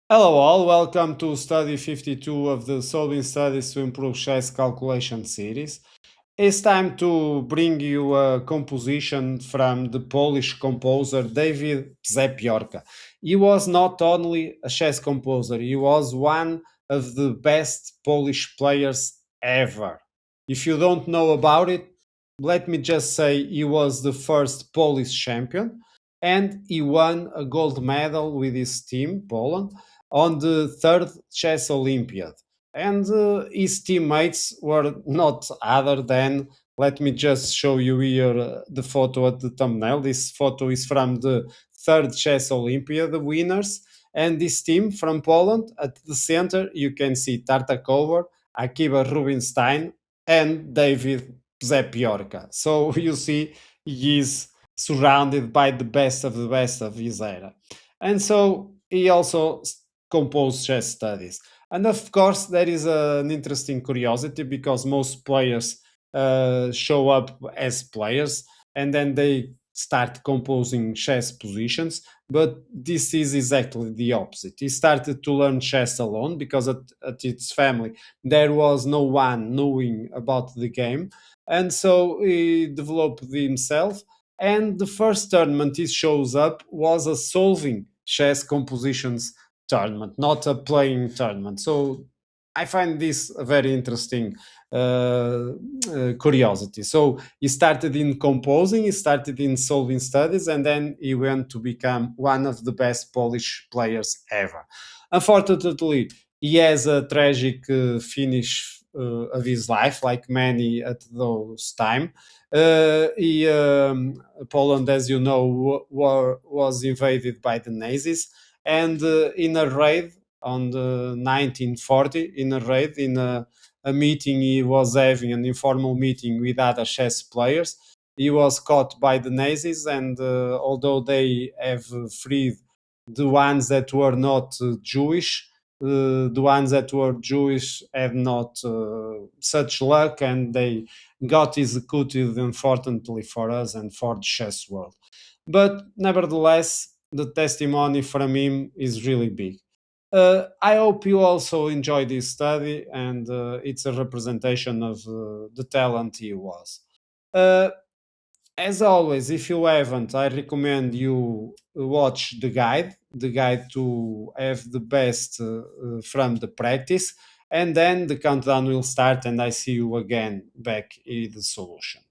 Hello all, welcome to study 52 of the Solving Studies to Improve Chess Calculation series. It's time to bring you a composition from the Polish composer Dawid Przepiórka. He was not only a chess composer, he was one of the best Polish players ever. If you don't know about it, let me just say he was the first Polish champion and he won a gold medal with his team, Poland, on the third chess Olympiad. And his teammates were not other than, let me just show you here the photo at the thumbnail. This photo is from the third chess Olympiad winners. And this team from Poland, at the center, you can see Tartakower, Akiba Rubinstein, and David Przepiórka. So you see, he is surrounded by the best of his era. And so he also composed chess studies. And of course, there is an interesting curiosity because most players show up as players and then they start composing chess positions. But this is exactly the opposite. He started to learn chess alone because at its family there was no one knowing about the game. And so he developed himself. And the first tournament he shows up was a solving chess compositions tournament, not a playing tournament. So I find this a very interesting curiosity. So he started in composing, he started in solving studies, and then he went to become one of the best Polish players ever. Unfortunately, he has a tragic finish of his life, like many at those time. Poland, as you know, was invaded by the Nazis, and in a raid on the 1940, in a raid in a meeting he was having, an informal meeting with other chess players, he was caught by the Nazis, and although they have freed the ones that were not Jewish, the ones that were Jewish had not such luck, and they got executed, unfortunately for us and for the chess world. But nevertheless, the testimony from him is really big. I hope you also enjoy this study, and it's a representation of the talent he was. Uh, as always, if you haven't, I recommend you watch the guide to have the best from the practice, and then the countdown will start, and I see you again back in the solution.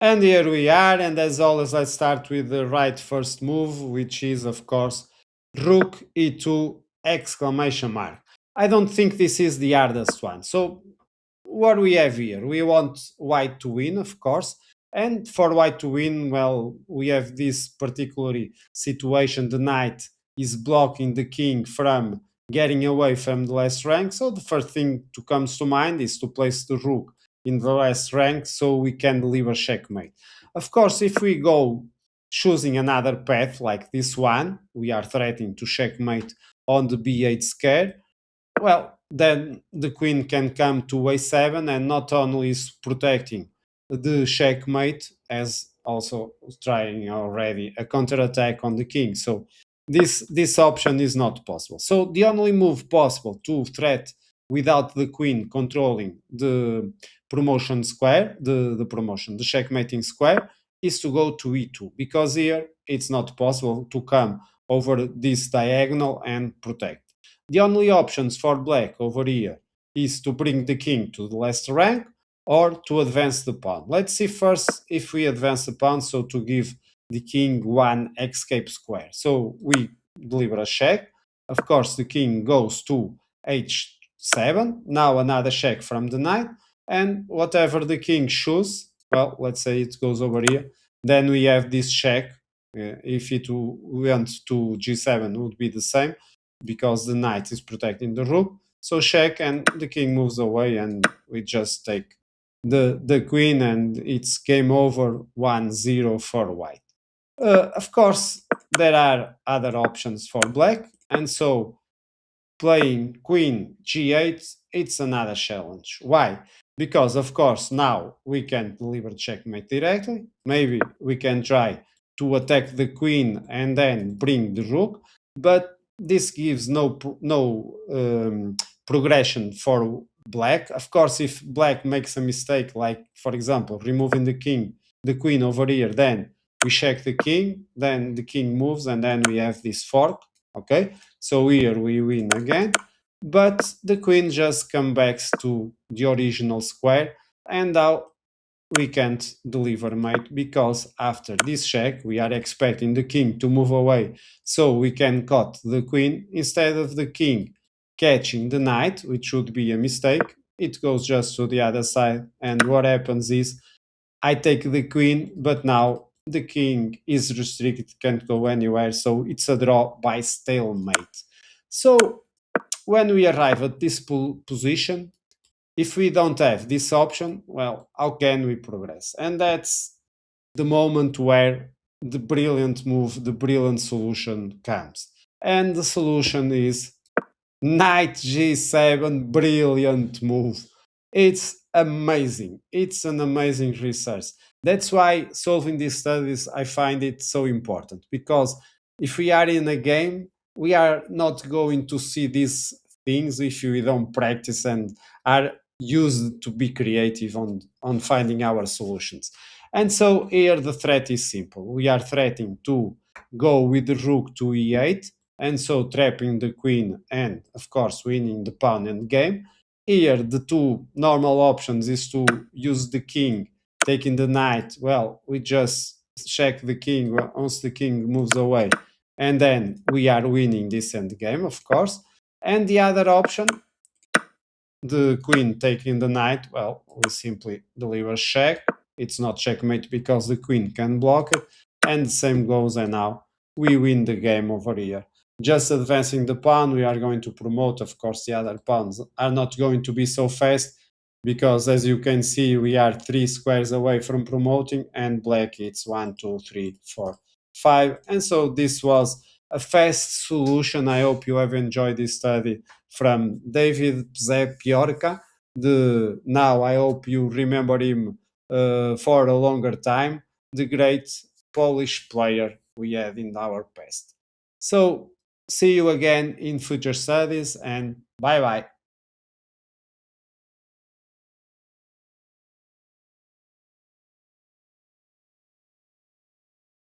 And here we are, and as always, let's start with the right first move, which is, of course, Rook E2 exclamation mark. I don't think this is the hardest one. So what we have here? We want white to win, of course. And for white to win, well, we have this particular situation. The knight is blocking the king from getting away from the last rank. So the first thing to comes to mind is to place the rook in the last rank so we can deliver checkmate. Of course, if we go choosing another path like this one, we are threatening to checkmate on the b8 square. Well, then the queen can come to a7 and not only is protecting the checkmate, as also trying already a counterattack on the king. So this option is not possible. So the only move possible to threat without the queen controlling the promotion square, the checkmating square, is to go to e2, because here it's not possible to come over this diagonal and protect. The only options for black over here is to bring the king to the last rank or to advance the pawn. Let's see first if we advance the pawn, so to give the king one escape square. So we deliver a check. Of course, the king goes to h7. Now another check from the knight. And whatever the king chooses, well, let's say it goes over here, then we have this check. If it went to g7, would be the same, because the knight is protecting the rook. So check, and the king moves away, and we just take the queen, and it's game over, 1-0 for white. Of course, there are other options for black, and so playing queen g8, it's another challenge. Why? Because, of course, now we can deliver checkmate directly. Maybe we can try to attack the queen and then bring the rook, but this gives no progression for black. Of course, if black makes a mistake, like, for example, removing the queen over here, then we check the king, then the king moves, and then we have this fork. Okay, so here we win again, but the queen just comes back to the original square, and now we can't deliver mate, because after this check we are expecting the king to move away so we can cut the queen. Instead of the king catching the knight, which would be a mistake, it goes just to the other side, and what happens is I take the queen, but now the king is restricted, can't go anywhere, so it's a draw by stalemate. So when we arrive at this position, if we don't have this option, well, how can we progress? And that's the moment where the brilliant move, the brilliant solution comes. And the solution is knight g7, brilliant move. It's amazing. It's an amazing research. That's why solving these studies, I find it so important, because if we are in a game, we are not going to see these things if we don't practice and are used to be creative on finding our solutions. And so here the threat is simple. We are threatening to go with the rook to e8, and so trapping the queen and, of course, winning the pawn end game. Here, the two normal options is to use the king, taking the knight. Well, we just check the king once the king moves away, and then we are winning this end game, of course. And the other option, the queen taking the knight, well, we simply deliver check. It's not checkmate because the queen can block it, and the same goes, and now we win the game over here. Just advancing the pawn, we are going to promote. Of course, the other pawns are not going to be so fast, because as you can see, we are 3 squares away from promoting, and black it's 1, 2, 3, 4, 5. And so this was a fast solution. I hope you have enjoyed this study from Dawid Przepiórka. Now I hope you remember him for a longer time, the great Polish player we had in our past. So see you again in future studies, and bye bye.